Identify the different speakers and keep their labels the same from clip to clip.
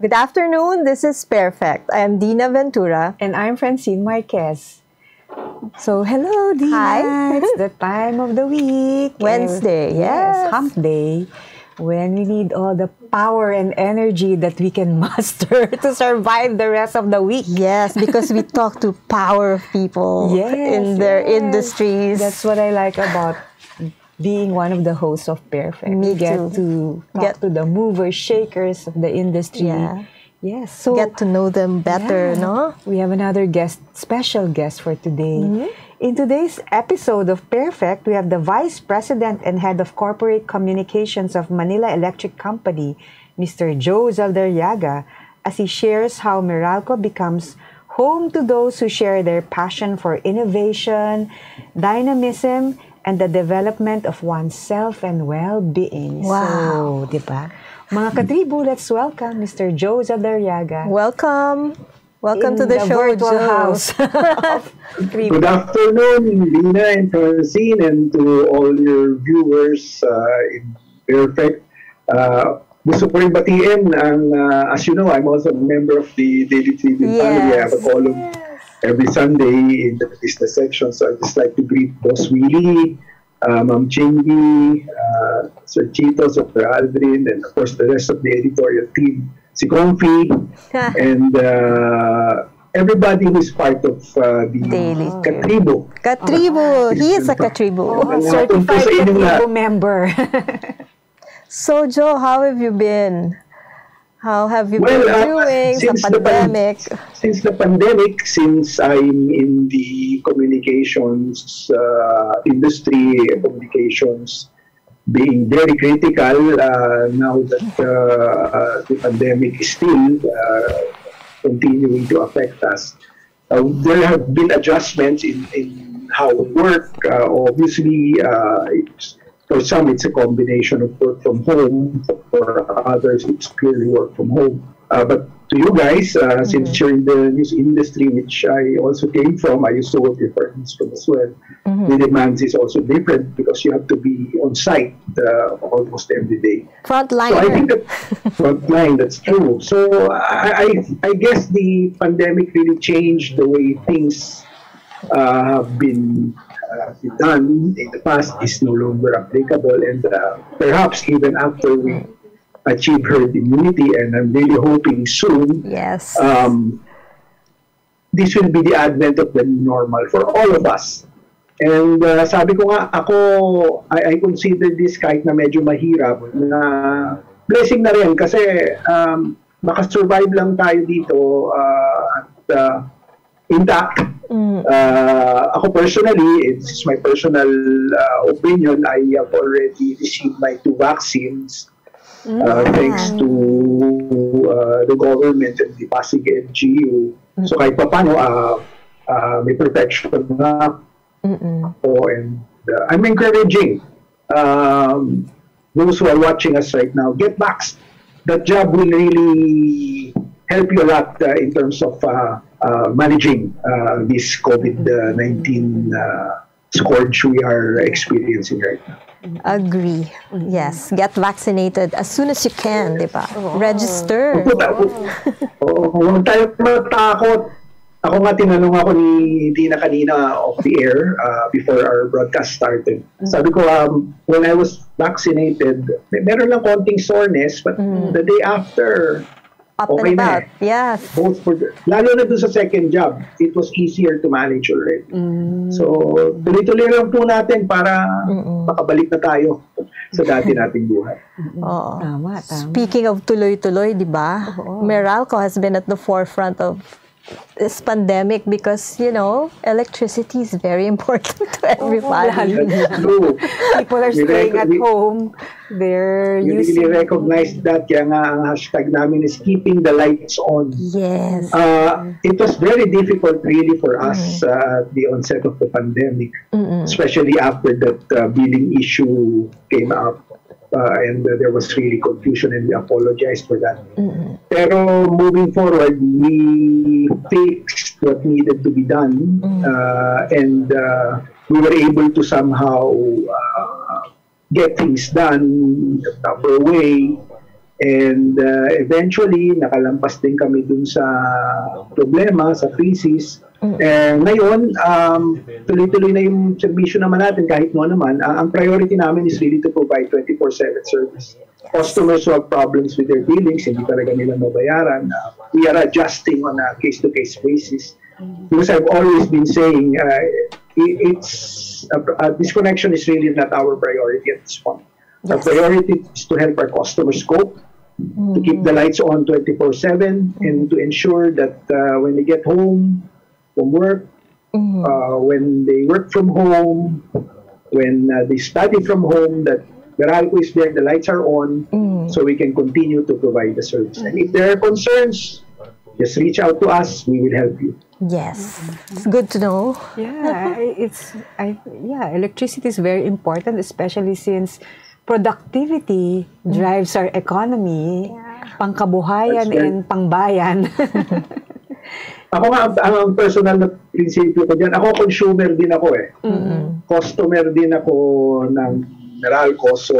Speaker 1: Good afternoon, this is PairFect. I am Dina Ventura.
Speaker 2: And I'm Francine Marquez. So, hello, Dina.
Speaker 1: Hi.
Speaker 2: It's the time of the week.
Speaker 1: Wednesday,
Speaker 2: Yes, hump day. When we need all the power and energy that we can muster to survive the rest of the week.
Speaker 1: Yes, because we talk to power people in their industries.
Speaker 2: That's what I like about being one of the hosts of PairFect.
Speaker 1: Me
Speaker 2: We get
Speaker 1: too.
Speaker 2: to talk to the movers, shakers of the industry.
Speaker 1: Yeah.
Speaker 2: Yes. So
Speaker 1: Get to know them better, no?
Speaker 2: we have another special guest for today. In today's episode of PairFect, we have the Vice President and Head of Corporate Communications of Manila Electric Company, Mr. Joe Zaldarriaga, as he shares how Meralco becomes home to those who share their passion for innovation, dynamism, and the development of oneself and well-being.
Speaker 1: Wow.
Speaker 2: So, di ba? Mga katribu, let's welcome Mr. Joe Zaldarriaga.
Speaker 1: Welcome. Welcome to the show,
Speaker 2: virtual
Speaker 1: Joe.
Speaker 2: house.
Speaker 3: Good afternoon, Lina and Francine, and to all your viewers in PairFect. Gusto ko rin batiin ang, as you know, I'm also a member of the Daily Tribune family. I have a column every Sunday in the business section, so I'd just like to greet Boss Willie, Ma'am Chingy, Sir Chito, Sir Aldrin, and of course the rest of the editorial team, si Confi, and everybody who is part of the
Speaker 1: Daily
Speaker 3: Katribo.
Speaker 1: Katribo. He is a Katribo.
Speaker 2: Certified Katribo member.
Speaker 1: So, Joe, how have you been? How have you been doing sa pandemic?
Speaker 3: Since the pandemic, since I'm in the communications industry, communications being very critical, now that the pandemic is still continuing to affect us, there have been adjustments in how we work. Obviously, for some, it's a combination of work from home. For others, it's purely work from home. But to you guys, since you're in the news industry, which I also came from, I used to work for newsroom as well. The demands is also different because you have to be on site almost every day.
Speaker 1: Frontline.
Speaker 3: So I think that frontline, that's true. So I guess the pandemic really changed the way things have been done in the past is no longer applicable, and perhaps even after we achieve herd immunity, and I'm really hoping soon,
Speaker 1: Yes.
Speaker 3: This will be the advent of the new normal for all of us. And sabi ko nga, I consider this kahit na medyo mahirap, na blessing na rin kasi makasurvive lang tayo dito at intact. Ako personally, it's my personal opinion, I have already received my 2 vaccines thanks to the government and the Pasig LGU. So kahit pa paano, may protection na ako, and I'm encouraging those who are watching us right now, get vaxxed. That job will really help you a lot in terms of managing this COVID-19 scourge we are experiencing right now.
Speaker 1: Agree. Yes. Get vaccinated as soon as you can, di ba? Register.
Speaker 3: Huwag tayo matakot. Ako nga, tinanong ako ni Dina kanina off the air before our broadcast started. Sabi ko, when I was vaccinated, meron lang konting soreness, but the day after,
Speaker 1: Up
Speaker 3: okay
Speaker 1: and
Speaker 3: na
Speaker 1: about. Yes.
Speaker 3: Both lalo na dun sa second job, it was easier to manage already. So, tuloy-tuloy lang po natin para makabalik na tayo sa dati nating buhay.
Speaker 1: Oo.
Speaker 2: Tama.
Speaker 1: Speaking of tuloy-tuloy, di ba? Meralco has been at the forefront of this pandemic because, you know, electricity is very important to everybody.
Speaker 3: That's true.
Speaker 2: People are staying at home. They're
Speaker 3: You
Speaker 2: using...
Speaker 3: really recognize that. Kaya nga ang hashtag namin is keeping the lights on.
Speaker 1: Yes.
Speaker 3: It was very difficult really for us at the onset of the pandemic, especially after that billing issue came up. And there was really confusion, and we apologize for that. Pero moving forward, we fixed what needed to be done, and we were able to somehow get things done in the proper way. And eventually, nakalampas din kami dun sa problema, sa crisis. And ngayon, tuloy-tuloy na yung servisyo naman natin kahit mo naman. Ang priority namin is really to provide 24/7 service. Customers who have problems with their billings, hindi talaga nila mabayaran. We are adjusting on a case-to-case basis. Because I've always been saying, disconnection is really not our priority at this point. Our priority is to help our customers cope, to keep the lights on 24/7, and to ensure that when they get home from work, when they work from home, when they study from home, that Meralco is there, the lights are on, so we can continue to provide the service. And if there are concerns, just reach out to us. We will help you.
Speaker 1: Yes, it's good to know.
Speaker 2: Yeah, electricity is very important, especially since productivity drives our economy, pangkabuhayan and pangbayan.
Speaker 3: Ako nga, ang personal na prinsipyo ko dyan, ako consumer din ako eh. Customer din ako ng Meralco. So,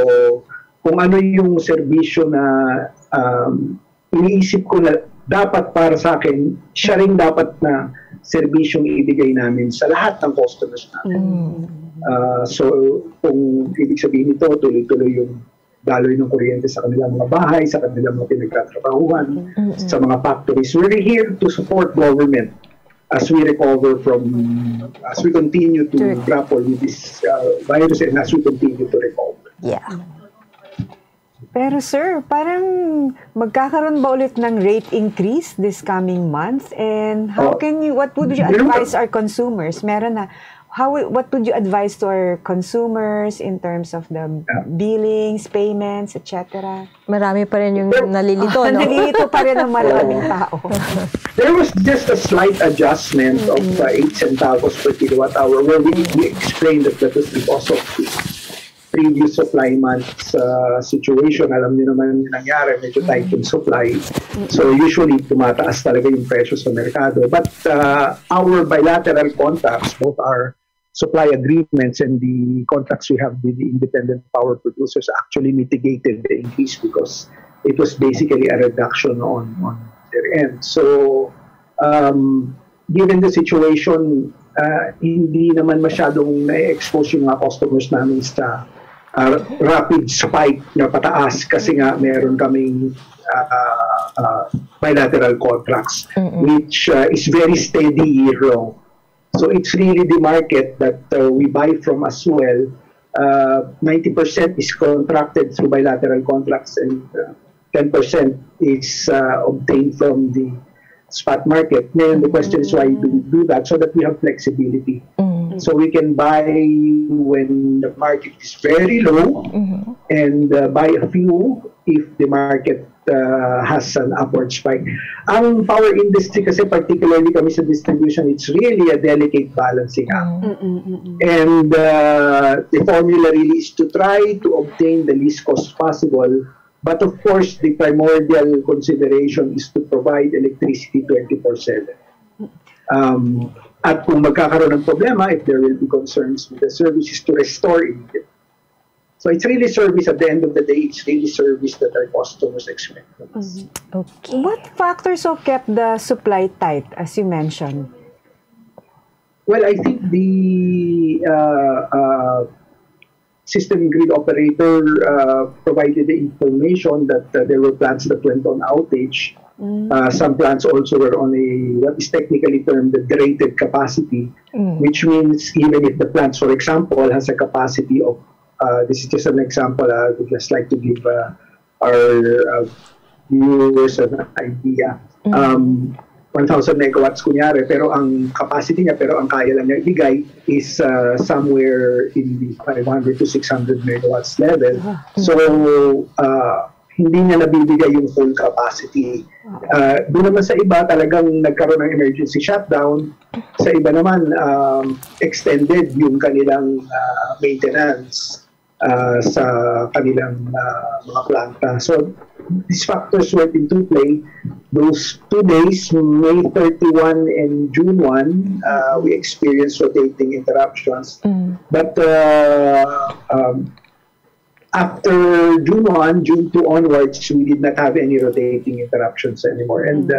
Speaker 3: kung ano yung serbisyo na iniisip ko na dapat para sa akin, siya rin dapat na serbisyong ibigay namin sa lahat ng customers namin. So, kung ibig sabihin nito, tuloy-tuloy yung daloy ng kuryente sa kanilang mga bahay, sa kanilang mga pinagtatrabahuhan, sa mga factories. We're here to support government as we recover from, as we continue to grapple with this virus and as we continue to recover.
Speaker 1: Yeah.
Speaker 2: Pero sir, parang magkakaroon ba ulit ng rate increase this coming month? And what would you advise our consumers? Meron na. What would you advise to our consumers in terms of the billings, payments, etc.?
Speaker 1: Marami pa rin yung nalilito, no?
Speaker 2: Nalilito pa rin ang maraming tao.
Speaker 3: There was just a slight adjustment of 8 centavos per kilowatt hour where we explained that was because of the previous supply month's situation. Alam niyo naman yung nangyari, medyo tight yung supply. So usually tumataas talaga yung presyo sa merkado. But our bilateral contracts, both our supply agreements and the contracts we have with the independent power producers actually mitigated the increase because it was basically a reduction on their end. So given the situation, hindi naman masyadong na-expose yung mga customers namin sa rapid spike na pataas kasi nga meron kaming bilateral contracts which is very steady year long. So it's really the market that we buy from as well. 90% is contracted through bilateral contracts and 10% is obtained from the spot market. Then the question is why do we do that? So that we have flexibility. So we can buy when the market is very low and buy a few if the market has an upward spike. Ang power industry kasi particularly kami sa distribution, it's really a delicate balancing act. And the formula really is to try to obtain the least cost possible. But of course, the primordial consideration is to provide electricity 24/7. At kung magkakaroon ng problema, if there will be concerns with the service, is to restore immediately. So it's really service at the end of the day. It's really service that our customers expect from us.
Speaker 2: Okay. What factors kept the supply tight, as you mentioned?
Speaker 3: Well, I think the system grid operator provided the information that there were plants that went on outage. Some plants also were on what is technically termed the derated capacity, which means even if the plant, for example, has a capacity of this is just an example. I would just like to give our viewers an idea. 1,000 megawatts kunyari, pero ang capacity niya, pero ang kaya lang niya ibigay is somewhere in the 500 to 600 megawatts level. So, hindi niya nabibigay yung full capacity. Doon naman sa iba, talagang nagkaroon ng emergency shutdown. Sa iba naman, extended yung kanilang maintenance sa kanilang mga planta. So, these factors went into play. Those 2 days, May 31 and June 1, we experienced rotating interruptions. But after June 1, June 2 onwards, we did not have any rotating interruptions anymore. And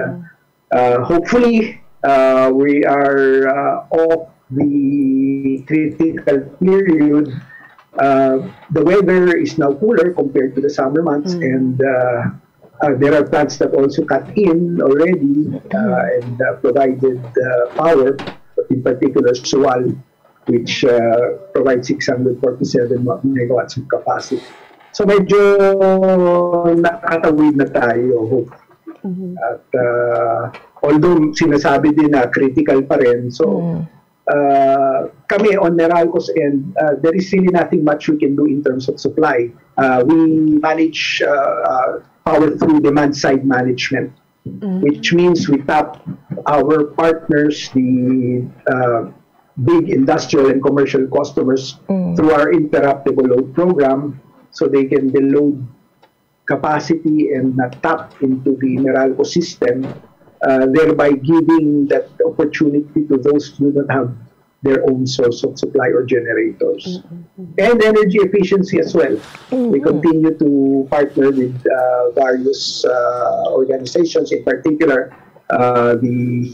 Speaker 3: hopefully, we are off the critical period. The weather is now cooler compared to the summer months, and there are plants that also cut in already and provided power, in particular Suwal, which provides 647 megawatts of capacity. So medyo nakatawid na tayo. At although sinasabi din na critical pa rin, so kami on Meralco's end, there is really nothing much we can do in terms of supply. We manage power through demand-side management, which means we tap our partners, the big industrial and commercial customers, through our interruptible load program, so they can deload capacity and tap into the Meralco system, thereby giving that opportunity to those who don't have their own source of supply or generators. And energy efficiency as well. We continue to partner with various organizations, in particular the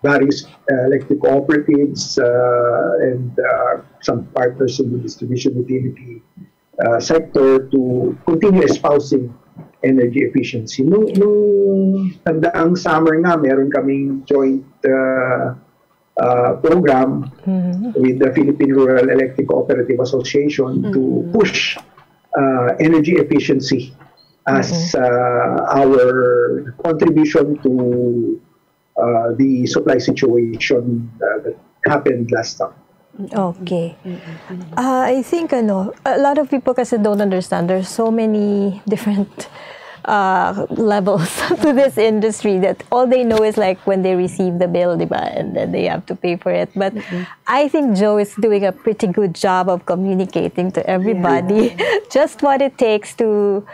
Speaker 3: various electric cooperatives and some partners in the distribution utility sector to continue espousing energy efficiency. Nung tandaang summer nga, meron kaming joint program with the Philippine Rural Electric Cooperative Association to push energy efficiency as our contribution to the supply situation that happened last time.
Speaker 1: Okay. I think a lot of people kasi don't understand there's so many different levels to this industry that all they know is like when they receive the bill, diba, and then they have to pay for it. But I think Joe is doing a pretty good job of communicating to everybody just what it takes to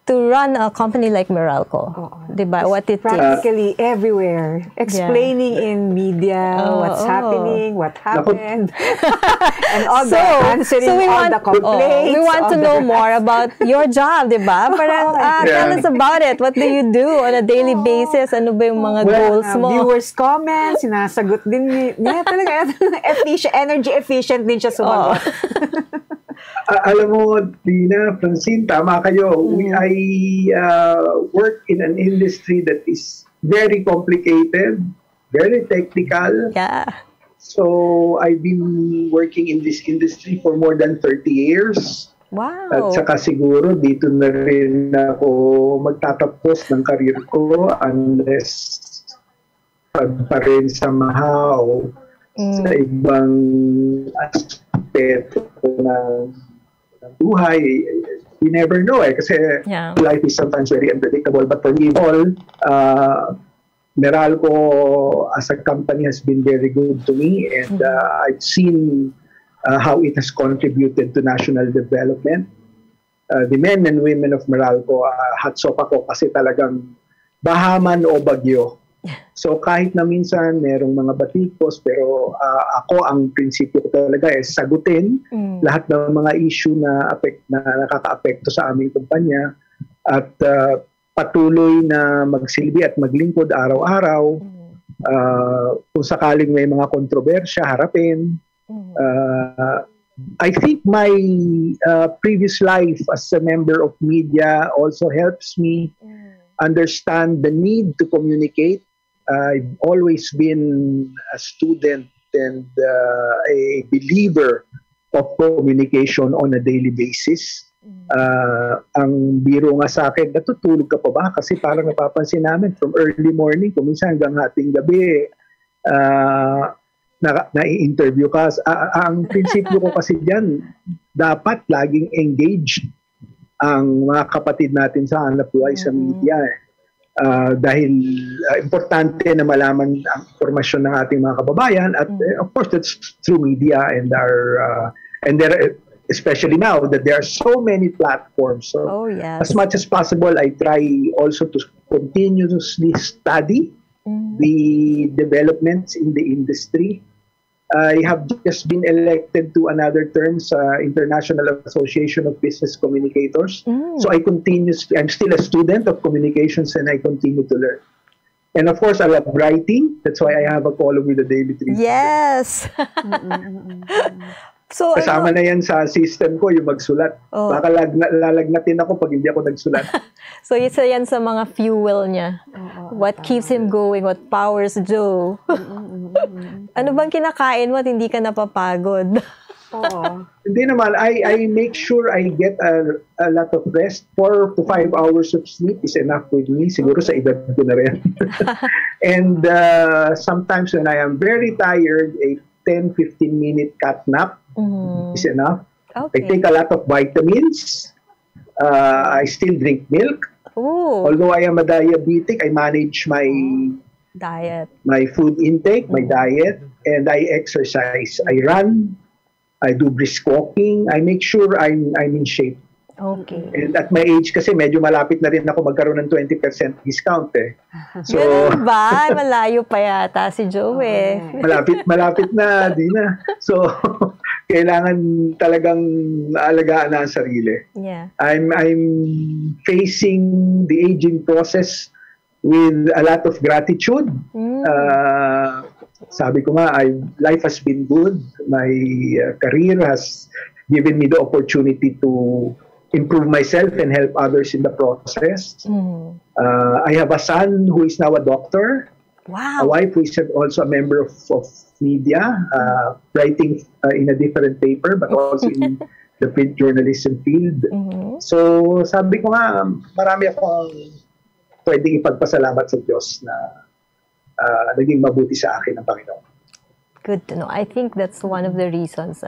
Speaker 1: run a company like Meralco, diba? What it
Speaker 2: practically everywhere, explaining in media what's happening, what happened, and all answering all the complaints.
Speaker 1: We want to know more about your job, diba? Parang tell us about it. What do you do on a daily basis? Ano ba yung mga goals mo?
Speaker 2: Viewers' comments, sinasagot din niya talaga. Energy efficient din siya sumagot.
Speaker 3: Alam mo, Dina, Francine, tama kayo. I work in an industry that is very complicated, very technical.
Speaker 1: Yeah.
Speaker 3: So, I've been working in this industry for more than 30 years.
Speaker 1: Wow.
Speaker 3: At saka siguro, dito na rin ako magtatapos ng career ko unless pa rin somehow sa ibang aspeto ng buhay. You never know kasi life is sometimes very unpredictable. But for me, Meralco as a company has been very good to me, and I've seen how it has contributed to national development. The men and women of Meralco, hats off ako kasi talagang bahaman o bagyo. So kahit na minsan merong mga batikos, pero ako ang prinsipyo ko talaga is sagutin lahat ng mga issue na nakaka-apekto sa aming kumpanya at patuloy na magsilbi at maglingkod araw-araw. Kung sakaling may mga kontrobersya, harapin. I think my previous life as a member of media also helps me understand the need to communicate. I've always been a student and a believer of communication on a daily basis. Ang biro nga sa akin, natutulog ka pa ba? Kasi parang napapansin namin from early morning, kuminsan hanggang hating gabi, na-interview ka. Ang prinsipyo ko kasi dyan, dapat laging engaged ang mga kapatid natin sa hanap buhay sa media. Dahil importante na malaman ang informasyon ng ating mga kababayan at of course that's through media and there especially now that there are so many platforms. So as much as possible, I try also to continuously study the developments in the industry. I have just been elected to another term sa International Association of Business Communicators. So I'm still a student of communications and I continue to learn. And of course, I love writing. That's why I have a column with the Daily Tribune.
Speaker 1: Yes! So,
Speaker 3: kasama na yan sa system ko, yung magsulat. Baka lalagnatin ako pag hindi ako nagsulat.
Speaker 1: So, isa yan sa mga fuel niya. What keeps him going? What powers Joe? Ano bang kinakain mo at hindi ka napapagod?
Speaker 3: Hindi naman. I make sure I get a lot of rest. 4 to 5 hours of sleep is enough with me. Siguro sa edad ko na rin. And sometimes when I am very tired, a 10-15-minute cat nap is enough. I take a lot of vitamins. I still drink milk. Although I am a diabetic, I manage my
Speaker 1: diet,
Speaker 3: my food intake, my diet, and I exercise. I run. I do brisk walking. I make sure I'm in shape.
Speaker 1: Okay.
Speaker 3: And at my age kasi medyo malapit na rin ako magkaroon ng 20% discount eh. So,
Speaker 1: ganun ba? Malayo pa yata si Joe eh.
Speaker 3: malapit na, di na. So, kailangan talagang alagaan na ang sarili.
Speaker 1: Yeah.
Speaker 3: I'm facing the aging process with a lot of gratitude. Sabi ko nga, life has been good. My career has given me the opportunity to improve myself and help others in the process. I have a son who is now a doctor.
Speaker 1: Wow.
Speaker 3: A wife who is also a member of media, writing in a different paper, but also in the print journalism field. So sabi ko nga, marami akong pwedeng ipagpasalamat sa Diyos na naging mabuti sa akin ang Panginoon.
Speaker 1: Good to know. I think that's one of the reasons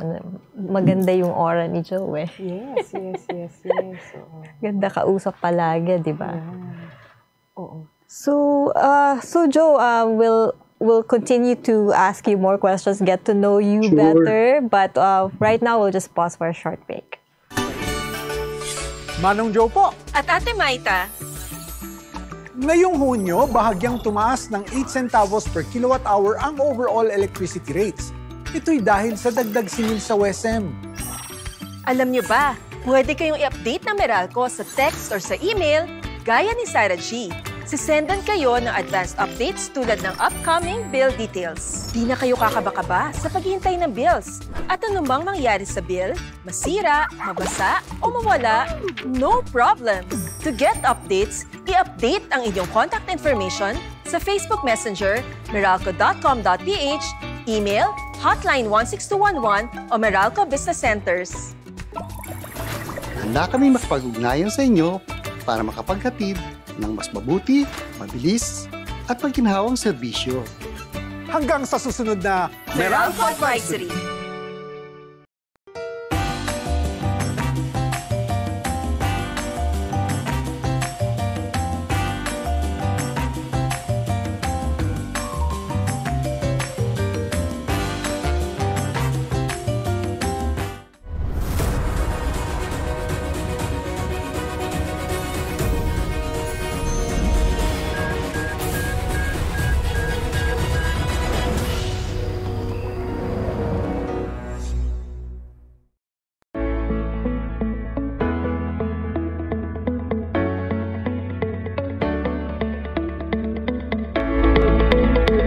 Speaker 1: maganda yung aura ni Joe eh.
Speaker 2: Yes.
Speaker 1: Ganda kausap palagi, di ba?
Speaker 2: Oo.
Speaker 1: So Joe, we'll continue to ask you more questions, get to know you better, but right now we'll just pause for a short break.
Speaker 4: Manong Joe po.
Speaker 5: At Ate Maita.
Speaker 4: Ngayong Hunyo, bahagyang tumaas ng 8 centavos per kilowatt-hour ang overall electricity rates. Ito'y dahil sa dagdag singil sa WESM.
Speaker 5: Alam niyo ba, pwede kayong i-update ng Meralco sa text or sa email gaya ni Sarah G. Sisendan kayo ng advanced updates tulad ng upcoming bill details. Di na kayo kakaba-kaba sa paghihintay ng bills. At anumang mangyari sa bill, masira, mabasa, o mawala, no problem. To get updates, i-update ang inyong contact information sa Facebook Messenger, meralco.com.ph, email, hotline 16211 o Meralco Business Centers.
Speaker 6: Handa kami makapag-ugnayan sa inyo para makapaghatid ng mas mabuti, mabilis, at pagkinhawang serbisyo.
Speaker 4: Hanggang sa susunod na
Speaker 5: Meralco Advisory.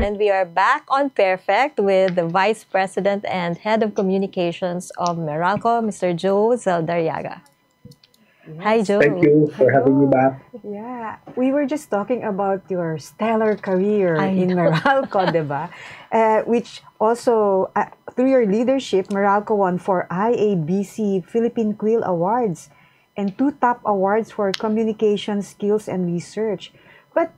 Speaker 1: And we are back on PairFect with the Vice President and Head of Communications of Meralco, Mr. Joe Zaldarriaga. Yes. Hi, Joe.
Speaker 3: Thank you for having me back.
Speaker 2: Yeah, we were just talking about your stellar career in Meralco, diba? Which also, through your leadership, Meralco won 4 IABC Philippine Quill Awards and 2 top awards for communication skills and research. But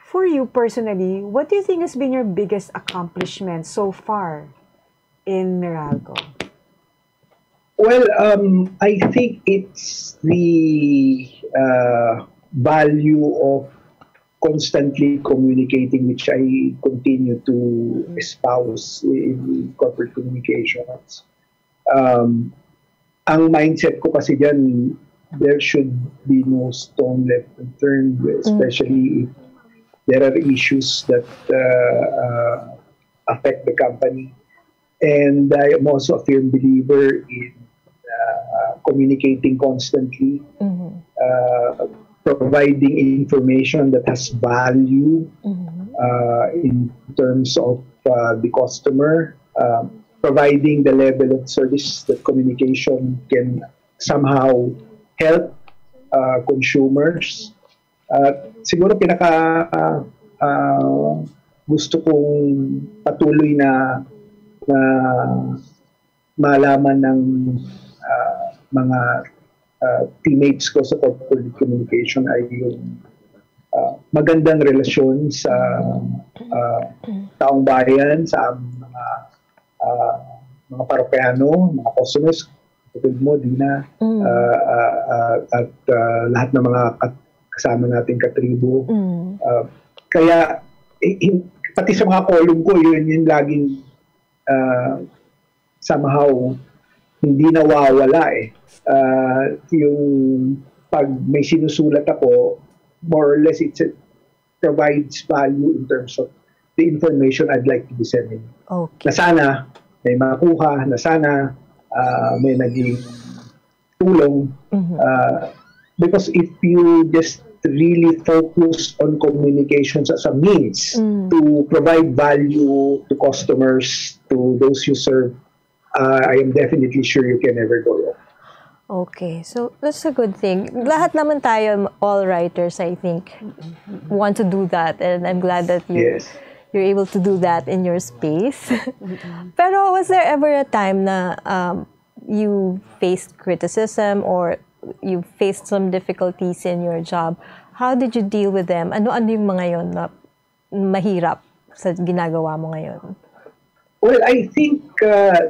Speaker 2: for you personally, what do you think has been your biggest accomplishment so far in Meralco?
Speaker 3: Well, I think it's the value of constantly communicating, which I continue to espouse in corporate communications. Ang mindset ko kasi dyan, there should be no stone left unturned, especially if there are issues that affect the company. And I am also a firm believer in communicating constantly, providing information that has value in terms of the customer, providing the level of service that communication can somehow help consumers. Siguro gusto kong patuloy na malaman ng mga teammates ko sa corporate communication ay yung magandang relasyon sa taong bayan, sa mga parokyano, mga customers, tulad mo, Dina, at lahat ng mga kasama nating katribo. Kaya, pati sa mga column ko, yun laging somehow hindi nawawala yung pag may sinusulat ako, more or less it provides value in terms of the information I'd like to disseminate.
Speaker 1: Okay.
Speaker 3: Na sana may makuha, na sana may naging tulong. Because if you just really focus on communications as a means to provide value to customers, to those you serve, I am definitely sure you can never go wrong.
Speaker 1: Okay, so that's a good thing. Lahat naman tayo, all writers, I think, want to do that, and I'm glad that you're able to do that in your space. Pero was there ever a time na you faced criticism or you faced some difficulties in your job? How did you deal with them? Ano-ano yung mga yon na mahirap sa ginagawa mo ngayon?
Speaker 3: Well, I think,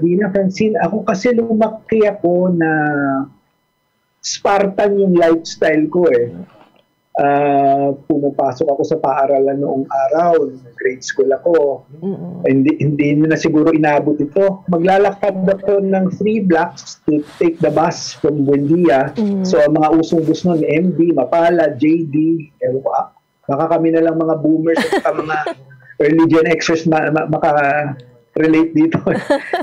Speaker 3: Dina Francine, ako kasi lumaki ako na Spartan yung lifestyle ko pumapasok ako sa paaralan noong araw, grade school ako. Hindi na siguro inabot ito. Maglalakad ako ng 3 blocks to take the bus from Buendia. So, ang mga usong bus noon, MD, Mapala, JD, baka kami na lang mga boomers at mga early Gen Xers maka-relate dito.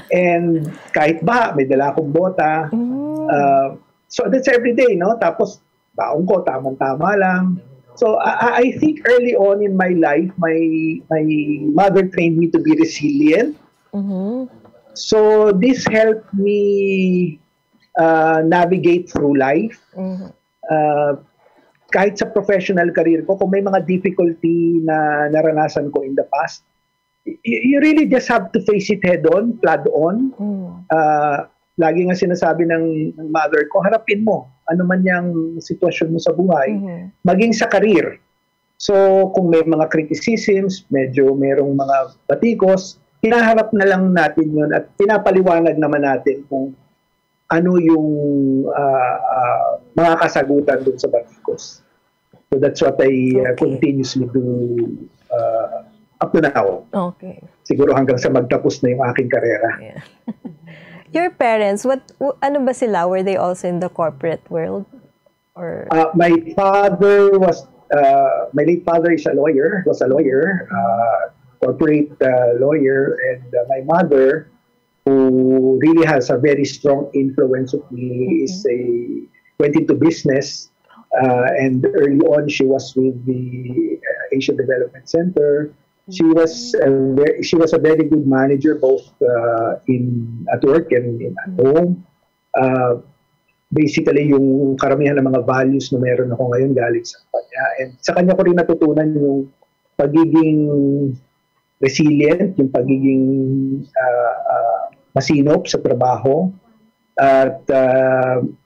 Speaker 3: And kahit ba, may dala akong bota. So, that's every day, no? Tapos, baon ko, tamang-tama lang. So, I think early on in my life, my mother trained me to be resilient. So, this helped me navigate through life. Kahit sa professional career ko, kung may mga difficulty na naranasan ko in the past, you really just have to face it head-on, plod-on. Lagi nga sinasabi ng mother ko, harapin mo ano man yung sitwasyon mo sa buhay, maging sa career. So, kung may mga criticisms, medyo merong mga batikos, hinaharap na lang natin yun at pinapaliwanag naman natin kung ano yung mga kasagutan dun sa batikos. So, that's what I continuously do up to now.
Speaker 1: Okay.
Speaker 3: Siguro hanggang sa magtapos na yung aking karera.
Speaker 1: Yeah. Your parents, ano ba sila? Were they also in the corporate world? Or
Speaker 3: my father was, my late father is a lawyer, corporate lawyer, and my mother, who really has a very strong influence of me, went into business, and early on she was with the Asian Development Center. She was a very good manager both at work and at home. Basically, yung karamihan ng mga values na meron ako ngayon galing sa kanya. And sa kanya ko rin natutunan yung pagiging resilient, yung pagiging masinop sa trabaho, at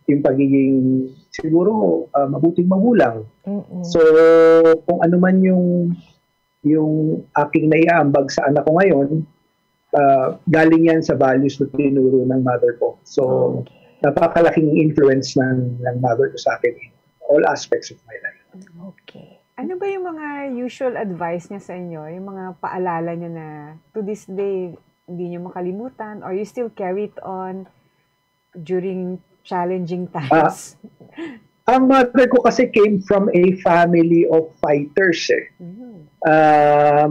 Speaker 3: yung pagiging siguro mabuting magulang. So, kung ano man yung aking naiaambag sa anak ko ngayon, galing yan sa values na tinuro ng mother ko. So, napakalaking influence ng mother ko sa akin in all aspects of my life.
Speaker 2: Okay. Ano ba yung mga usual advice niya sa inyo? Yung mga paalala niya na to this day, hindi niyo makalimutan or you still carry it on during challenging times?
Speaker 3: Ang mother ko kasi came from a family of fighters eh.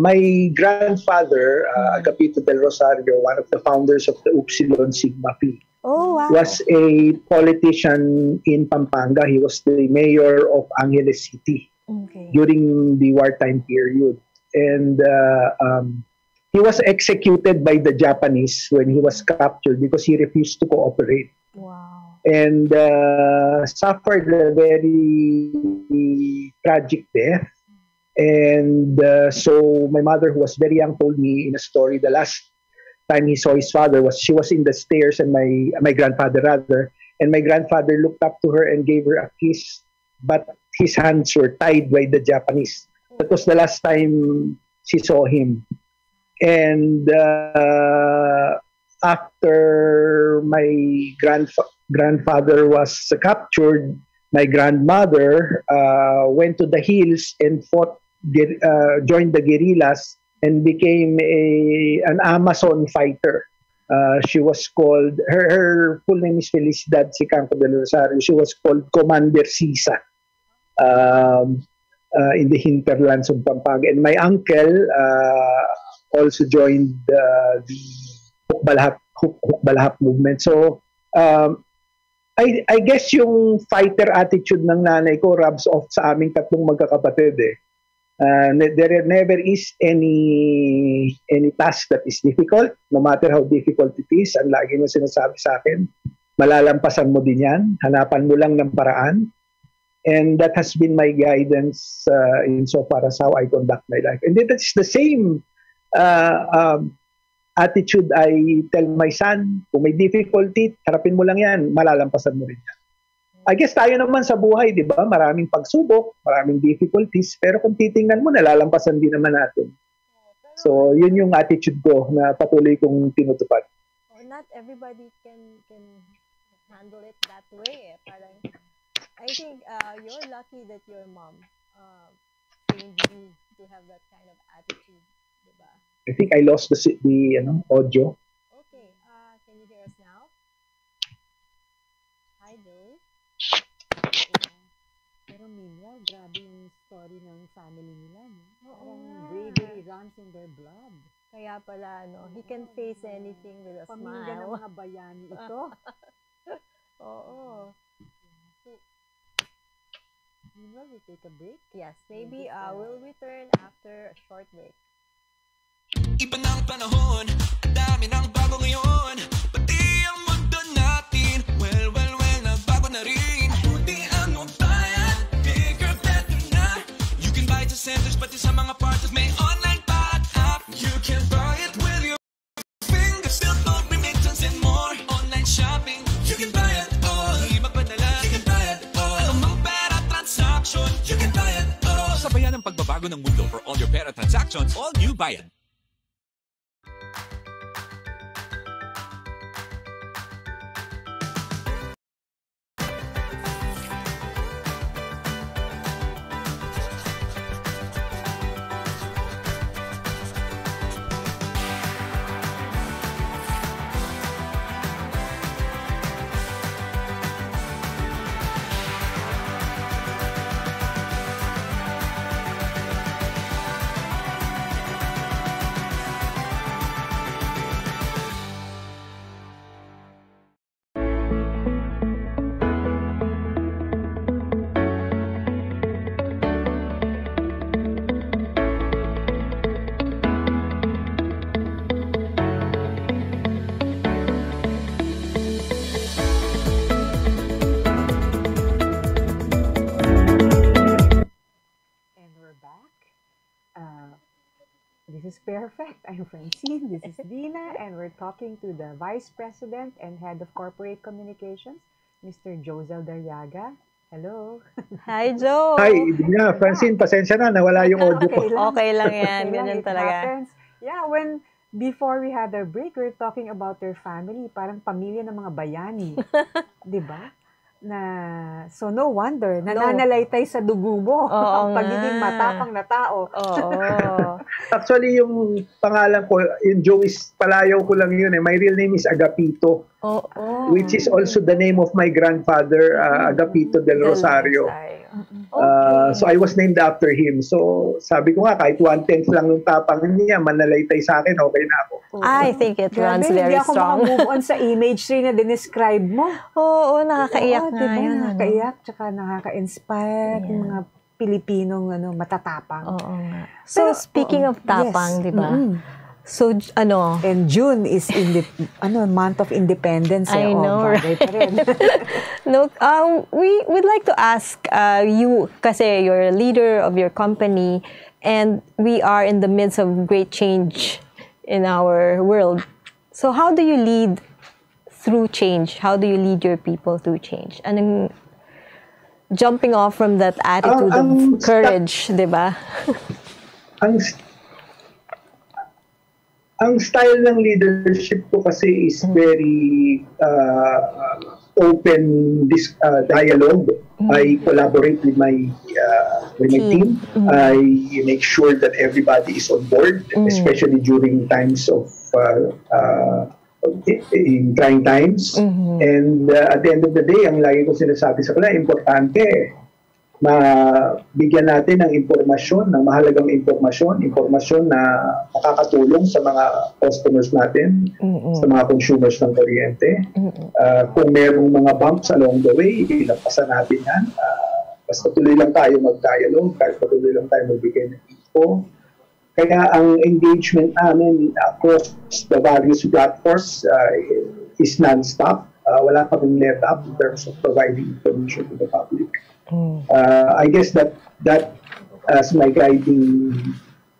Speaker 3: My grandfather, Agapito del Rosario, one of the founders of the Upsilon Sigma Phi, was a politician in Pampanga. He was the mayor of Angeles City during the wartime period. And he was executed by the Japanese when he was captured because he refused to cooperate.
Speaker 1: Wow.
Speaker 3: And suffered a very tragic death. And so my mother, who was very young, told me in a story the last time he saw his father she was in the stairs, and my grandfather rather, and my grandfather looked up to her and gave her a kiss, but his hands were tied by the Japanese. That was the last time she saw him. And after my grandfather was captured, my grandmother went to the hills and joined the guerrillas and became an Amazon fighter. She was called, her full name is Felicidad Sicanco del Rosario. She was called Commander Sisa in the hinterlands of Pampanga. And my uncle also joined the Hukbalahap movement. So, I guess yung fighter attitude ng nanay ko rubs off sa aming tatlong magkakapatid eh. There never is any task that is difficult, no matter how difficult it is. Ang lagi mo sinasabi sa akin, malalampasan mo din yan, hanapan mo lang ng paraan. And that has been my guidance insofar as how I conduct my life. And that's the same attitude I tell my son, kung may difficulty, harapin mo lang yan, malalampasan mo rin yan. I guess tayo naman sa buhay, di ba? Maraming pagsubok, maraming difficulties, pero kung titingnan mo, nalalampasan din naman natin. So, yun yung attitude ko na patuloy kong tinutupad.
Speaker 1: Not everybody can handle it that way. Parang, I think you're lucky that your mom trained you to have that kind of attitude, di ba?
Speaker 3: I think I lost the audio.
Speaker 1: Okay, can you hear us now? Hi, Joe.
Speaker 2: Pero meanwhile, grabe yung story ng family nila. Parang bravery runs in their blood.
Speaker 1: Kaya pala, he can face anything with a
Speaker 2: Pamilya
Speaker 1: smile.
Speaker 2: ng mga bayani ito.
Speaker 1: Oo.
Speaker 2: So, meanwhile, we take a break.
Speaker 1: Yes, maybe we'll return after a short break.
Speaker 7: Iba ng panahon, ang dami ng bago ngayon. Pati ang mundo natin, well, nagbago na rin. Buti ang bayan, bigger, better na. You can buy it sa centers, pati sa mga parts, may online pa at app. You can buy it with your fingers, still don't remittance and more. Online shopping, you can buy it all. Di magpadala, you can buy it all. Anumang pera transaction, you can buy it all. Sabayan ang pagbabago ng mundo for all your pera transactions, all new Bayan.
Speaker 2: This is PairFect. I'm Francine. This is Dina, and we're talking to the Vice President and Head of Corporate Communications, Mr. Joe Zaldarriaga. Hello.
Speaker 1: Hi, Joe.
Speaker 3: Hi, Dina. Francine, pasensya na, nawala yung audio ko.
Speaker 1: Okay lang yan. Ganyan talaga.
Speaker 2: Happens. Yeah, before we had our break, we were talking about their family, parang pamilya ng mga bayani. Di ba? So no wonder, nananalaytay sa dugo mo ang pagiging matapang na tao.
Speaker 1: Oo.
Speaker 3: Actually, yung pangalan ko, yung Joe is palayaw ko lang yun eh. My real name is Agapito. Which is also the name of my grandfather, Agapito del Rosario. So I was named after him. So sabi ko nga, kahit 1/10 lang ng tapang niya, manalaytay sa akin, okay na ako.
Speaker 1: I think it runs very strong.
Speaker 2: Hindi ako move on sa imagery na dinescribe mo.
Speaker 1: Oo, nakakaiyak nga
Speaker 2: diba?
Speaker 1: yun.
Speaker 2: Nakakaiyak, tsaka nakaka-inspire yung mga Pilipinong matatapang.
Speaker 1: Oo nga. So, speaking of tapang, di ba? So,
Speaker 2: And June is month of independence.
Speaker 1: I know,
Speaker 2: right?
Speaker 1: No, we'd like to ask you, kasi you're a leader of your company, and we are in the midst of great change in our world. So, how do you lead through change? How do you lead your people through change? Anong jumping off from that attitude of courage, di ba?
Speaker 3: Ang style ng leadership ko kasi is very open dialogue. I collaborate with my team. I make sure that everybody is on board, especially during times of in trying times. And at the end of the day, ang lagi ko sinasabi sa kanila, importante mabigyan natin ng impormasyon, ng mahalagang impormasyon na makakatulong sa mga customers natin, sa mga consumers ng kuryente. Kung merong mga bumps along the way, ilampasan natin yan. Basta tuloy lang tayo mag-dialogue, patuloy lang tayo magbigay ng info. Kaya ang engagement namin across the various platforms is non-stop. Wala kaming let up in terms of providing information to the public. I guess that as my guiding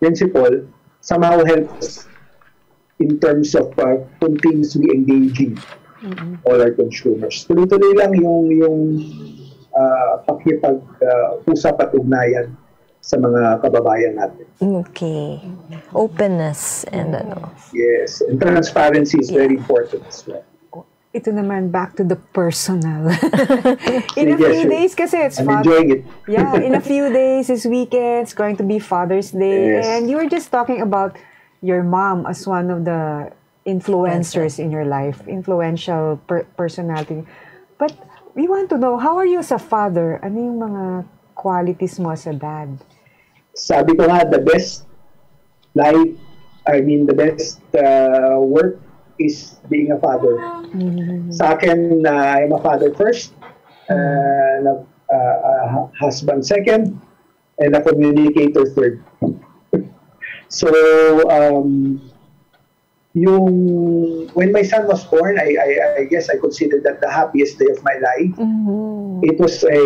Speaker 3: principle somehow helps in terms of continuously engaging all our consumers. Tuloy-tuloy lang yung pakipag-usap at ugnayan sa mga kababayan natin.
Speaker 1: Okay. Openness and
Speaker 3: Yes, and transparency is very important as well.
Speaker 2: Ito naman, back to the personal. In a few days kasi it's
Speaker 3: I'm enjoying it.
Speaker 2: Yeah, in a few days, this weekend, it's going to be Father's Day.
Speaker 3: Yes.
Speaker 2: And you were just talking about your mom as one of the influencers in your life, influential personality. But we want to know, how are you as a father? Ano yung mga qualities mo as a dad?
Speaker 3: Sabi ko nga, the best work is being a father. Sa akin, I'm a father first, a husband second, and a communicator third. So, when my son was born, I guess I considered that the happiest day of my life. It was a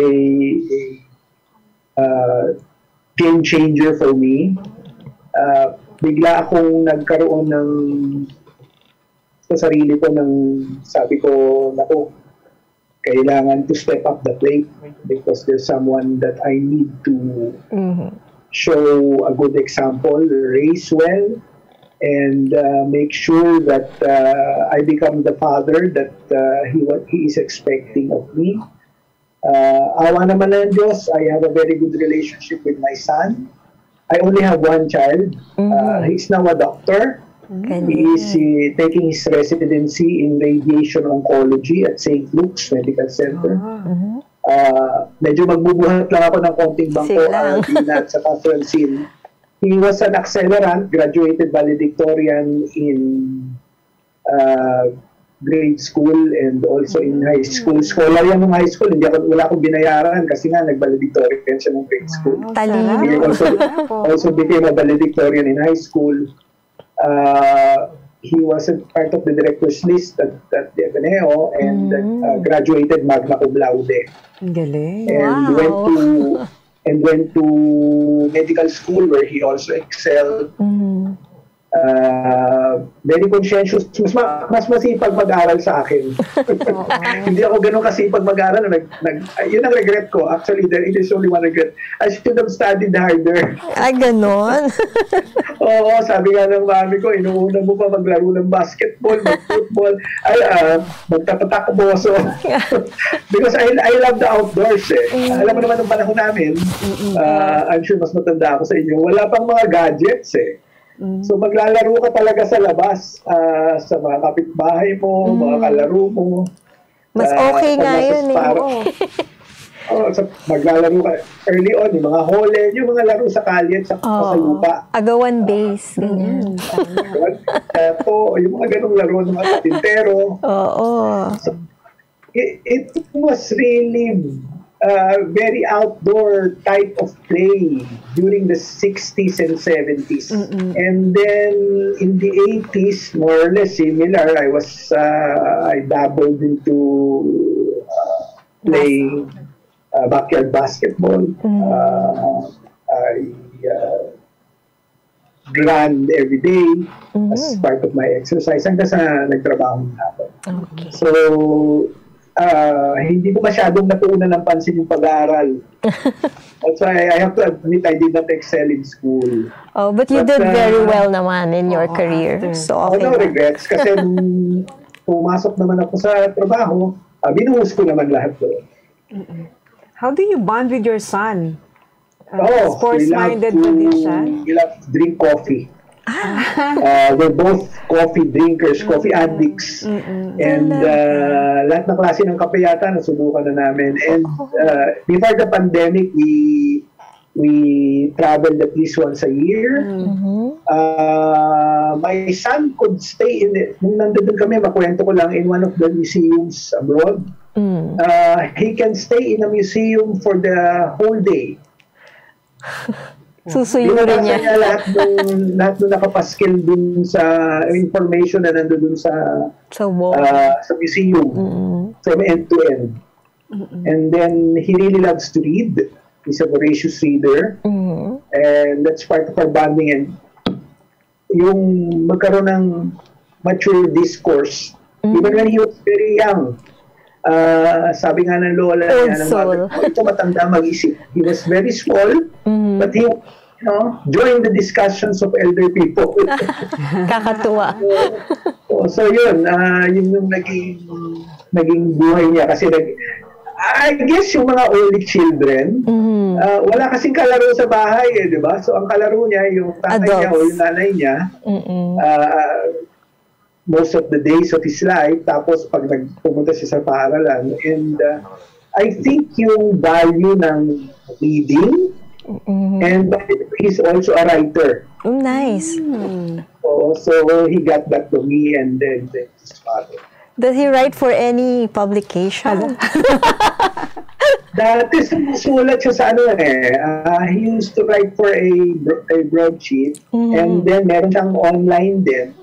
Speaker 3: game changer for me. Bigla akong nagkaroon ng sa sarili ko sabi ko, naku, kailangan to step up the plate because there's someone that I need to show a good example, raise well, and make sure that I become the father that he is expecting of me. Awa naman ng Diyos, I have a very good relationship with my son. I only have one child. He's now a doctor. He is taking his residency in radiation oncology at St. Luke's Medical Center. Medyo magbubuhat lang ako ng konting bangko, Tina at saka Francine. He was an accelerant, graduated valedictorian in grade school and also in high school. Scholar yan ng high school. Wala akong binayaran kasi nga nag-valedictorian siya ng grade school. He also became a valedictorian in high school. He was a part of the director's list at the Ateneo and graduated magna cum laude.
Speaker 2: Galing.
Speaker 3: And went to medical school where he also excelled. Very conscientious. Mas masipag mag-aral sa akin. Hindi ako ganun kasipag mag-aral. Yun ang regret ko. Actually, it is only one regret. I should have studied harder.
Speaker 1: Ay, ganun?
Speaker 3: Oo, sabi nga ng mami ko, inuuna mo pa maglaro ng basketball, mag-football, magtapatakbo. So, because I love the outdoors eh. Alam mo naman ng panahon namin, I'm sure mas matanda ako sa inyo, wala pang mga gadgets eh. So maglalaro ka talaga sa labas, sa mga kapitbahay mo, mga kalaro mo.
Speaker 1: Mas okay nga yun eh.
Speaker 3: Maglalaro ka early on, yung mga hole, yung mga laro sa kalye at sa lupa.
Speaker 1: Agawan base, ganyan.
Speaker 3: Yung mga ganong laro ng mga tintero. So, it was really very outdoor type of play during the 60s and 70s. And then in the 80s, more or less similar, I dabbled into playing backyard basketball. I ran every day as part of my exercise hanggang sa nagtrabaho na ako. So, hindi ko masyadong natuunan ng pansin yung pag-aaral. That's why I have to admit I did not excel in school.
Speaker 1: But you did very well naman in your career. So, okay.
Speaker 3: No regrets kasi nung pumasok naman ako sa trabaho, binuhos ko naman lahat doon.
Speaker 2: How do you bond with your son? Sports-minded ba din siya?
Speaker 3: We love to drink coffee. We're both coffee drinkers, coffee addicts. And lahat ng klase ng kape yata nasubukan na namin. And before the pandemic, we traveled at least once a year. My son could stay nung nandun kami, makwento ko lang, in one of the museums abroad. He can stay in a museum for the whole day.
Speaker 1: Susuyurin niya.
Speaker 3: Lahat nung nakapaskil dun sa information na nandun sa museum. From end to end. And then he really loves to read. He's a voracious reader. And that's part of our bonding. And yung magkaroon ng mature discourse, even when he was very young, sabi nga ng lola niya, ito matanda mag-isip. He was very small, but he joined the discussions of elder people.
Speaker 1: Kakatuwa.
Speaker 3: So yun, yun yung naging buhay niya. Kasi I guess yung mga only children, wala kasing kalaro sa bahay, di ba? So ang kalaro niya, yung tatay niya o yung nanay niya, most of the days of his life, tapos pag nagpumunta siya sa paaralan. And I think yung value ng reading, and he's also a writer.
Speaker 1: Nice.
Speaker 3: So he got that to me and then his father.
Speaker 1: Does he write for any publication?
Speaker 3: Dati sumusulat siya sa he used to write for a broadsheet, and then meron siyang online din.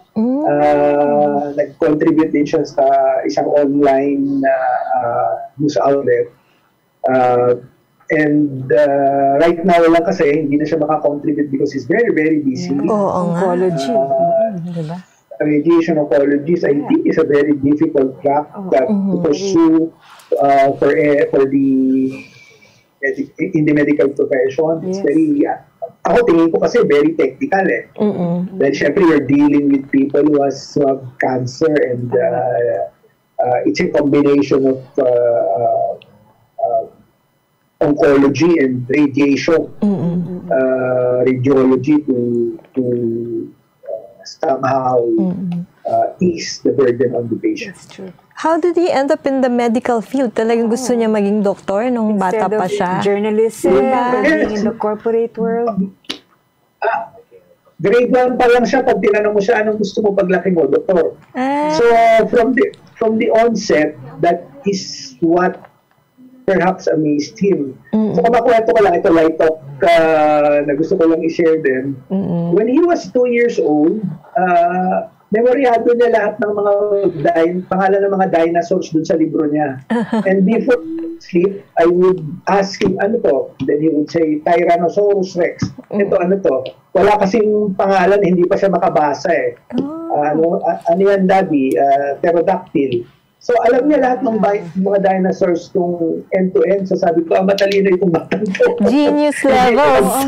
Speaker 3: Nag-contribute din siya sa isang online news outlet. And right now lang kasi hindi na siya makakontribute because he's very, very busy.
Speaker 2: Oncology. Diba?
Speaker 3: Radiation oncology, I think, is a very difficult track to pursue in the medical profession. It's very ako tingin ko kasi very technical Then syempre you're dealing with people who have cancer and it's a combination of oncology and radiation, radiology to somehow ease the burden on the patient.
Speaker 2: That's true.
Speaker 1: How did he end up in the medical field? Talagang gusto niya maging doktor nung bata pa siya.
Speaker 2: Journalism, being in the corporate world.
Speaker 3: Grade 1 pa lang siya, pag tinanong mo siya, anong gusto mo paglaki mo, doktor? So, from the onset, that is what perhaps amazed him. So, kumakwento ko lang, ito light talk na gusto ko lang i-share din. When he was 2 years old, memoryado niya lahat ng mga pangalan ng mga dinosaurs dun sa libro niya. And before sleep, I would ask him, ano to? Then he would say, Tyrannosaurus Rex. Ito, ano to? Wala kasing pangalan, hindi pa siya makabasa ano yan, Daddy? Pterodactyl. So, alam niya lahat ng mga dinosaurs kung end-to-end. So, sabi ko, matalino itong batang to.
Speaker 1: Genius levels.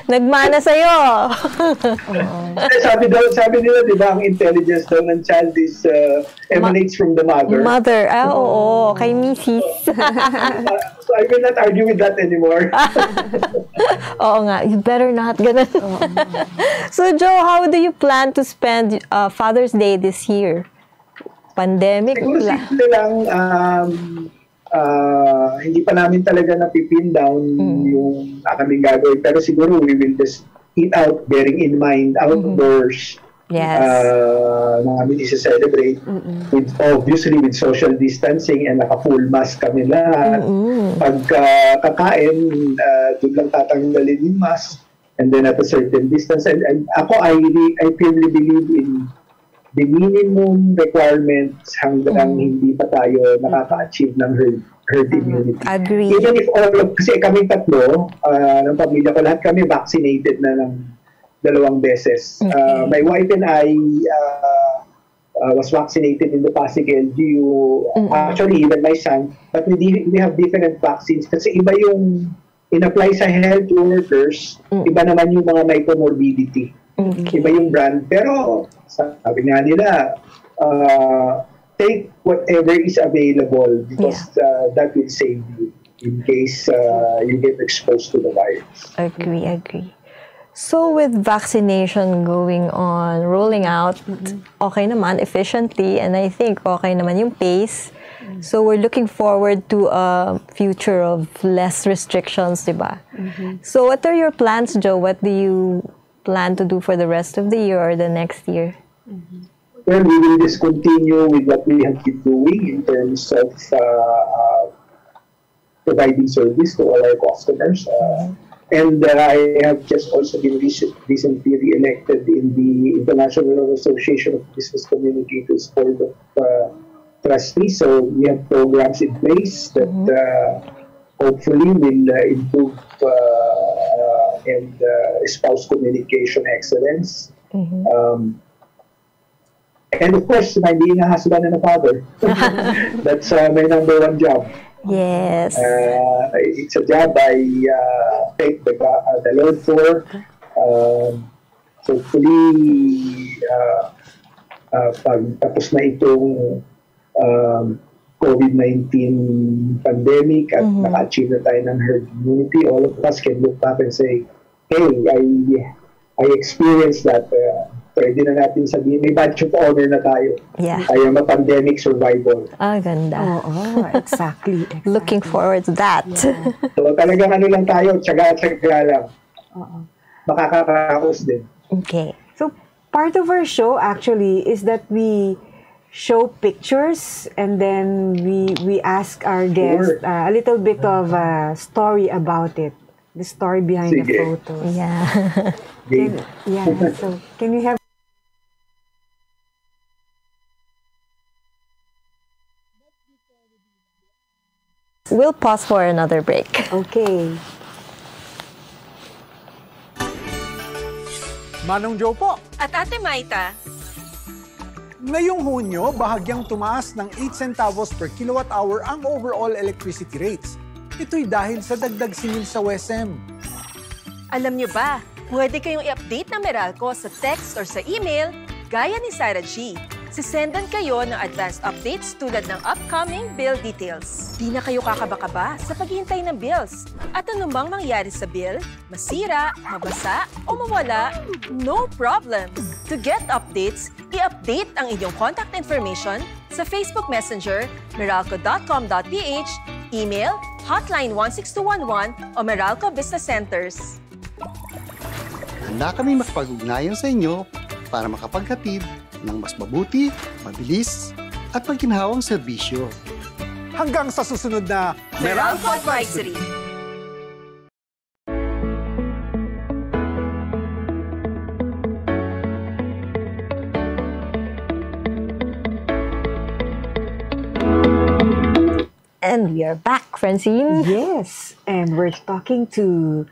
Speaker 1: Nagmana sa'yo.
Speaker 3: sabi nila, di ba, ang intelligence daw ng child is emanates from the mother.
Speaker 1: Mother. Oo. Kay Mrs.
Speaker 3: So I will not argue with that anymore.
Speaker 1: Oo nga. You better not. Ganun. So, Joe, how do you plan to spend Father's Day this year? Pandemic?
Speaker 3: Siguro simple lang, hindi pa namin talaga napipin down yung aming gagawin. Pero siguro we will just eat out, bearing in mind outdoors.
Speaker 1: Yes.
Speaker 3: Namin isa-celebrate with, obviously with social distancing, and naka-full mask kami lahat. Pagka kakain, doon lang tatanggalin yung mask, and then at a certain distance. And ako, I firmly believe in the minimum requirements hanggang hindi pa tayo nakaka-achieve ng herd immunity.
Speaker 1: Agree.
Speaker 3: Even if kasi kami tatlo, ng pamilya ko, lahat kami vaccinated na ng 2 beses. My wife and I was vaccinated in the Pasig LGU. Actually, even my son. But we have different vaccines kasi iba yung in-apply sa health workers, iba naman yung mga may comorbidity. Iba yung brand. Pero sabi nga nila, take whatever is available because that will save you in case you get exposed to the virus.
Speaker 1: Agree. So with vaccination rolling out, okay naman, efficiently, and I think okay naman yung pace. So we're looking forward to a future of less restrictions, diba? So what are your plans, Joe? What do you plan to do for the rest of the year or the next year?
Speaker 3: Well, we will just continue with what we have been doing in terms of providing service to all our customers. And I have just also been recently re-elected in the International Association of Business Communicators Board of Trustees. So we have programs in place that hopefully will improve and espouse communication excellence. And of course, being a husband and a father. That's my #1 job.
Speaker 1: Yes.
Speaker 3: It's a job I thank the Lord for. Hopefully, pag tapos na itong COVID-19 pandemic at naka-achieve na tayo ng herd immunity, all of us can look back and say, hey, I experienced that. Pwede na natin sabihin, may badge of honor na tayo.
Speaker 1: Yeah.
Speaker 3: I am a pandemic survivor.
Speaker 1: Ganda.
Speaker 2: Exactly.
Speaker 1: Looking forward to that.
Speaker 2: Yeah.
Speaker 3: So talagang lang tayo, tsaga lang. Makakaraos din.
Speaker 1: Okay.
Speaker 2: So part of our show actually is that we show pictures and then we ask our guests a little bit of a story about it. The story behind the photos.
Speaker 1: Yeah.
Speaker 2: So can we have
Speaker 1: We'll pause for another break.
Speaker 2: Okay.
Speaker 4: Manong Joe po.
Speaker 5: At Ate Maita,
Speaker 4: Ngayong Hunyo, bahagyang tumaas ng 8 centavos per kilowatt hour ang overall electricity rates. Ito'y dahil sa dagdag singil sa WESM.
Speaker 5: alam nyo ba, pwede kayong i-update ng Meralco sa text or sa email gaya ni Sarah G. Sisendan kayo ng advanced updates tulad ng upcoming bill details. Di na kayo kakaba-kaba sa paghihintay ng bills. At anumang mangyari sa bill, masira, mabasa, o mawala, no problem. To get updates, i-update ang inyong contact information sa Facebook Messenger, meralco.com.ph, email, hotline 16211 o Meralco Business Centers.
Speaker 6: Handa kaming makapag-ugnayan sa inyo para makapaghatid ng mas mabuti, mabilis, at pagkinhawang serbisyo.
Speaker 4: Hanggang sa susunod na
Speaker 5: Meralco Advisory.
Speaker 1: And we are back, Francine.
Speaker 2: Yes, and we're talking to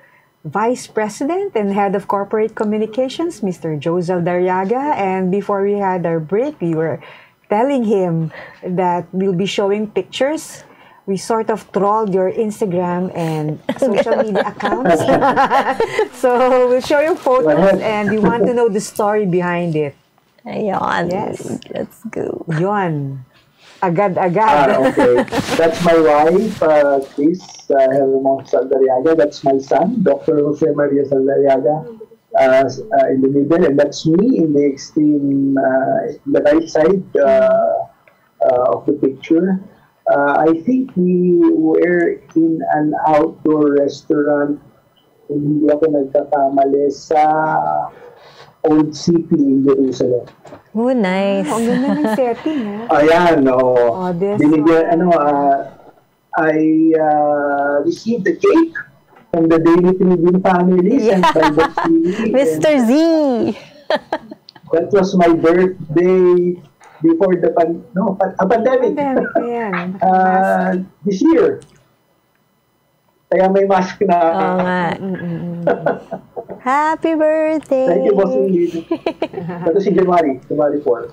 Speaker 2: Vice President and Head of Corporate Communications, Mr. Joe Zaldarriaga. And before we had our break, we were telling him that we'll be showing pictures we sort of trolled your Instagram and social media accounts. So we'll show you photos and we want to know the story behind it.
Speaker 1: Ayan.
Speaker 2: Yes.
Speaker 1: Let's go.
Speaker 2: Yon. Agad-agad.
Speaker 3: Okay. That's my wife, Chris Zaldarriaga. That's my son, Dr. Jose Maria Zaldarriaga, in the middle. And that's me in the extreme, the right side of the picture. I think we were in an outdoor restaurant, kung hindi ako nagkakamali, sa Old City in Jerusalem.
Speaker 1: Oh, nice.
Speaker 2: Ang ganda ng setting, ha?
Speaker 3: Ayan,
Speaker 2: Oh, this
Speaker 3: binigyan, I received the cake from the Daily Tribune families and by the TV.
Speaker 1: Mr. Z.
Speaker 3: That was my birthday before the pandemic.
Speaker 2: Ayan.
Speaker 3: This year. Kaya may mask na.
Speaker 1: Oo nga. Happy birthday!
Speaker 3: Thank you, Boss Ingrid. Ito si January 4.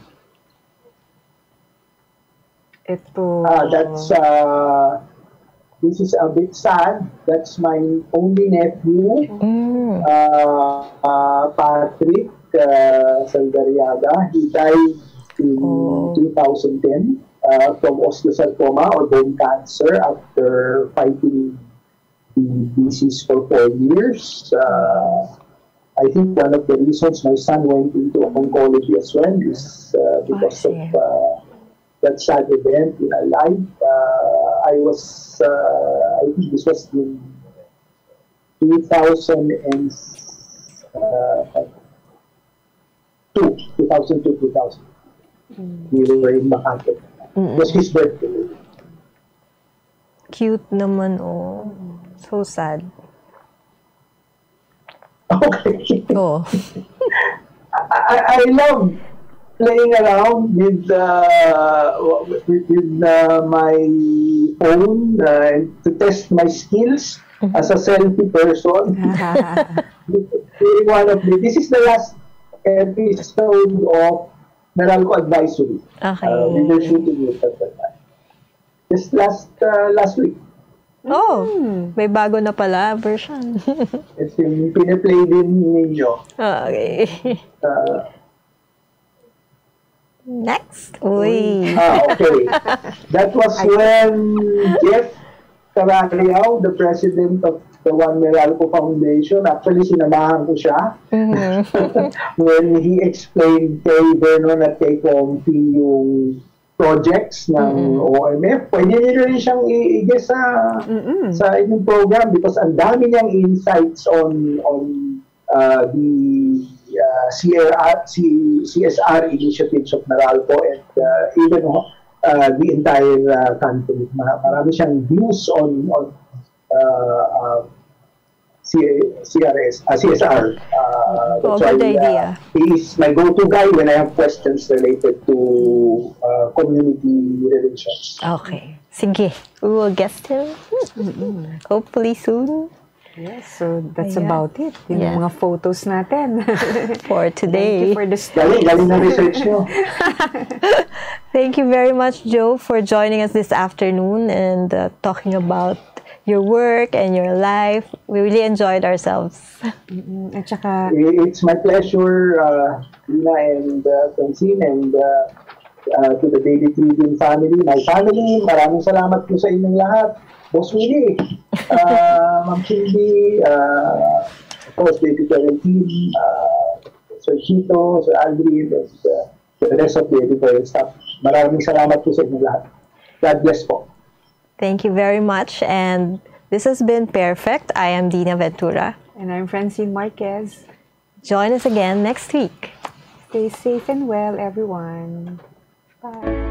Speaker 2: Ito.
Speaker 3: This is a bit sad. That's my only nephew, Patrick Zaldarriaga. He died in 2010 from osteosarcoma or bone cancer after fighting the disease for 4 years. I think one of the reasons my son went into oncology as well is because of that sad event in our life. I think this was in 2002. We were in Makati. It was his birthday.
Speaker 1: Cute naman, oh. So sad.
Speaker 3: Okay.
Speaker 1: Oh.
Speaker 3: I love playing around with my phone to test my skills as a selfie person. This is the last episode of Meralco Advisory.
Speaker 1: Okay.
Speaker 3: We were shooting it at that time. Just last week.
Speaker 1: Oh, may bago na pala version.
Speaker 3: It's yung pinaplay din ninyo.
Speaker 1: Okay. Next. Uy.
Speaker 3: Okay. That was when Jeff Carariao, the president of the One Meralco Foundation, actually sinamahan ko siya when he explained kay Vernon at kay Confi yung projects ng OMF. Pwede nyo rin siyang i-guess sa inyong program because ang dami niyang insights on the CSR initiatives of Meralco and even the entire country. Marami siyang views on CSR.
Speaker 1: Good idea.
Speaker 3: He is my go-to guy when I have questions related to community relations.
Speaker 1: Okay. Sige. We will guest him. Hopefully soon.
Speaker 2: Yes, so that's about it. Yung mga photos natin.
Speaker 1: For today.
Speaker 2: Thank you for the story.
Speaker 3: Galing na research nyo.
Speaker 1: Thank you very much, Joe, for joining us this afternoon and talking about your work and your life. We really enjoyed ourselves.
Speaker 2: At saka,
Speaker 3: it's my pleasure, Ina and Francine, and to the Daily Tribune family, my family. Maraming salamat po sa inyong lahat. Boss Willie, Ma'am Cindy, of course, Baby Valentine, Sir Chito, Sir Aldrin, and the rest of the editorial staff. Maraming salamat po sa inyong lahat. God bless po.
Speaker 1: Thank you very much. And this has been PairFect. I am Dina Ventura.
Speaker 2: and I'm Francine Marquez.
Speaker 1: Join us again next week.
Speaker 2: Stay safe and well, everyone. Bye.